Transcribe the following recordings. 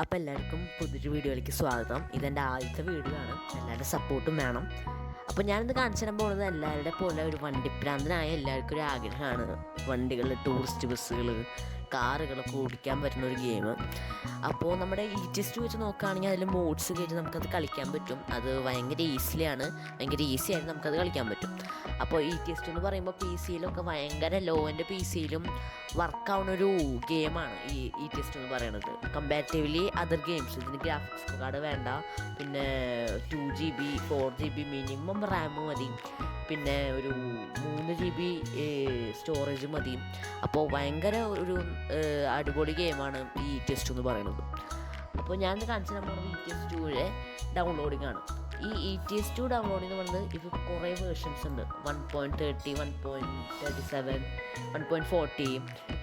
അപ്പോൾ എല്ലാവർക്കും പുതിയൊരു വീഡിയോയിലേക്ക് സ്വാഗതം. ഇതെൻ്റെ ആദ്യത്തെ വീഡിയോ ആണ്, എല്ലാവരുടെ സപ്പോർട്ടും വേണം. അപ്പോൾ ഞാനിത് കാണിച്ചു തരാൻ പോകുന്നത് എല്ലാവരുടെ പോലെ ഒരു വണ്ടിപ്രാന്തനായ എല്ലാവർക്കും ഒരു ആഗ്രഹമാണ് വണ്ടികൾ, ടൂറിസ്റ്റ് ബസ്സുകൾ, കാറുകളൊക്കെ ഓടിക്കാൻ പറ്റുന്ന ഒരു ഗെയിം. അപ്പോൾ നമ്മുടെ ടെസ്റ്റ് വെച്ച് നോക്കുകയാണെങ്കിൽ അതിൽ മോഡ്സ് കയറ്റി നമുക്കത് കളിക്കാൻ പറ്റും. അത് ഭയങ്കര ഈസി ആയിട്ട് നമുക്കത് കളിക്കാൻ പറ്റും. അപ്പോൾ ടെസ്റ്റ് എന്ന് പറയുമ്പോൾ പി സിയിലൊക്കെ ഭയങ്കര ലോ എൻ്റെ പി സിയിലും വർക്കാവുന്നൊരു ഗെയിമാണ് ഈ ടെസ്റ്റ് എന്ന് പറയുന്നത്. കമ്പാരിറ്റീവ്ലി അതർ ഗെയിംസ് ഇതിന് ഗ്രാഫിക്സ് കാർഡ് വേണ്ട, പിന്നെ 2 GB 4 GB മിനിമം റാം മതി, പിന്നെ ഒരു 3 GB സ്റ്റോറേജ് മതി. അപ്പോൾ ഭയങ്കര ഒരു അടിപൊളി ഗെയിമാണ് ഈ ടെസ്റ്റ് എന്ന് പറയുന്നത്. അപ്പോൾ ഞാനിത് കാണിച്ചു തരാൻ പോകുന്നത് ടെസ്റ്റിൻ്റെ ഡൗൺലോഡിംഗ് ആണ്. ഈ ടെസ്റ്റ് ഡൗൺലോഡ് എന്ന് പറയുന്നത് ഇപ്പോൾ കുറേ വേർഷൻസ് ഉണ്ട്. 1.30, 1.37, 1.40,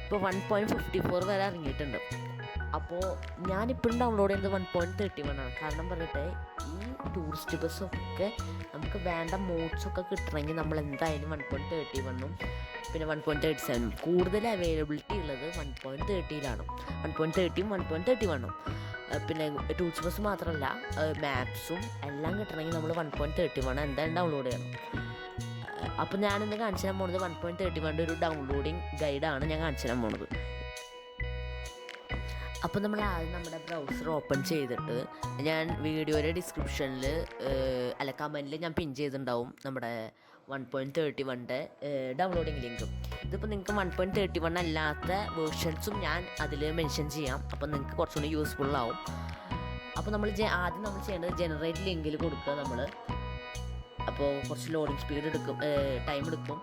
ഇപ്പോൾ 1.54 വരെ ഇറങ്ങിയിട്ടുണ്ട്. അപ്പോൾ ഞാനിപ്പോഴും ഡൗൺലോഡ് ചെയ്യുന്നത് 1.31 ആണ്. കാരണം പറഞ്ഞിട്ട് ഈ ടൂറിസ്റ്റ് ബസ്സൊക്കെ നമുക്ക് വേണ്ട മോഡ്സൊക്കെ കിട്ടണമെങ്കിൽ നമ്മൾ എന്തായാലും 1.31 പിന്നെ 1.37 കൂടുതൽ അവൈലബിലിറ്റി ഉള്ളത് 1.30 1.30 1.31. പിന്നെ ടൂറിസ്റ്റ് ബസ് മാത്രമല്ല മാപ്സും എല്ലാം കിട്ടണമെങ്കിൽ നമ്മൾ 1.31 എന്തായാലും ഡൗൺലോഡ് ചെയ്യണം. അപ്പോൾ ഞാനിന്ന് കാണിച്ചു തരാൻ പോകുന്നത് 1.31 ഒരു ഡൗൺലോഡിങ് ഗൈഡാണ് ഞാൻ കാണിച്ചു തരാൻ പോകുന്നത്. അപ്പോൾ നമ്മൾ ആദ്യം നമ്മുടെ ബ്രൗസർ ഓപ്പൺ ചെയ്തിട്ട് ഞാൻ വീഡിയോയുടെ ഡിസ്ക്രിപ്ഷനിൽ കമൻറ്റിൽ ഞാൻ പിൻ ചെയ്തിട്ടുണ്ടാവും നമ്മുടെ 1.31 ഡൗൺലോഡിങ് ലിങ്കും. ഇതിപ്പോൾ നിങ്ങൾക്ക് 1.31 അല്ലാത്ത വേർഷൻസും ഞാൻ അതിൽ മെൻഷൻ ചെയ്യാം. അപ്പോൾ നിങ്ങൾക്ക് കുറച്ചുകൂടി യൂസ്ഫുൾ ആവും. അപ്പോൾ ആദ്യം നമ്മൾ ചെയ്യേണ്ടത് ജനറേറ്റ് ലിങ്കിൽ കൊടുക്കുക നമ്മൾ. അപ്പോൾ കുറച്ച് ലോഡിങ് സ്പീഡ് എടുക്കും, ടൈം എടുക്കും.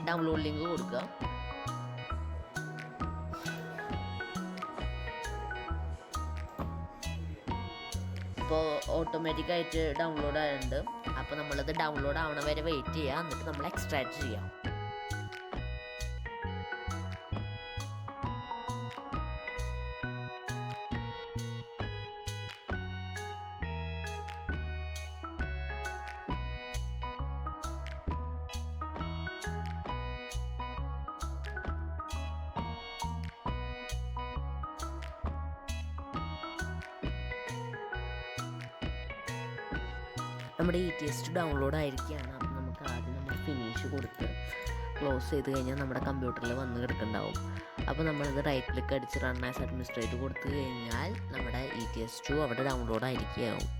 ഡൗൺലോഡ് ലിങ്ക് കൊടുക്കുക. അപ്പോൾ ഓട്ടോമാറ്റിക്കായിട്ട് ഡൗൺലോഡ് ആയിട്ടുണ്ട്. അപ്പോൾ നമ്മളത് ഡൗൺലോഡ് ആവണ വരെ വെയിറ്റ് ചെയ്യുക, എന്നിട്ട് നമ്മൾ എക്സ്ട്രാക്ട് ചെയ്യാം. നമ്മുടെ ടെസ്റ്റ് ഡൗൺലോഡ് ആയിരിക്കുകയാണ്. അപ്പോൾ നമുക്ക് ആദ്യം നമ്മൾ ഫിനിഷ് കൊടുത്ത് ക്ലോസ് ചെയ്ത് കഴിഞ്ഞാൽ നമ്മുടെ കമ്പ്യൂട്ടറിൽ വന്ന് കിടക്കുന്നുണ്ടാവും. അപ്പോൾ നമ്മളിത് റൈറ്റ് ക്ലിക്ക് അടിച്ച് റൺ ആസ് അഡ്മിനിസ്ട്രേറ്റർ കൊടുത്തു കഴിഞ്ഞാൽ നമ്മുടെ ടെസ്റ്റ് അവിടെ ഡൗൺലോഡ് ആയിരിക്കുകയാവും.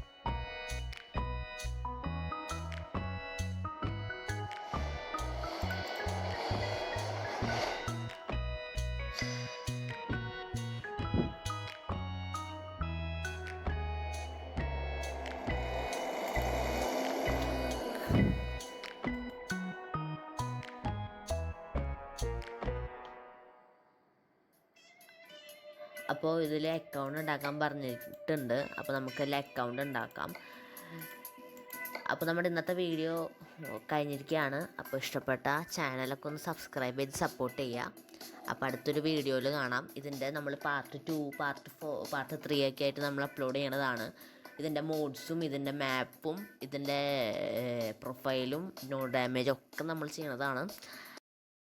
അപ്പോൾ ഇതിൽ അക്കൗണ്ട് ഉണ്ടാക്കാൻ പറഞ്ഞിട്ടുണ്ട്. അപ്പോൾ നമുക്കതിൽ അക്കൗണ്ട് ഉണ്ടാക്കാം. അപ്പോൾ നമ്മുടെ ഇന്നത്തെ വീഡിയോ കഴിഞ്ഞിരിക്കുകയാണ്. അപ്പോൾ ഇഷ്ടപ്പെട്ട ചാനലൊക്കെ ഒന്ന് സബ്സ്ക്രൈബ് ചെയ്ത് സപ്പോർട്ട് ചെയ്യുക. അപ്പോൾ അടുത്തൊരു വീഡിയോയിൽ കാണാം. ഇതിൻ്റെ നമ്മൾ പാർട്ട് 2, പാർട്ട് 4, പാർട്ട് 3 ഒക്കെ ആയിട്ട് നമ്മൾ അപ്ലോഡ് ചെയ്യണതാണ്. ഇതിൻ്റെ മോഡ്സും ഇതിൻ്റെ മാപ്പും ഇതിൻ്റെ പ്രൊഫൈലും നോ ഡാമേജ് ഒക്കെ നമ്മൾ ചെയ്യണതാണ്.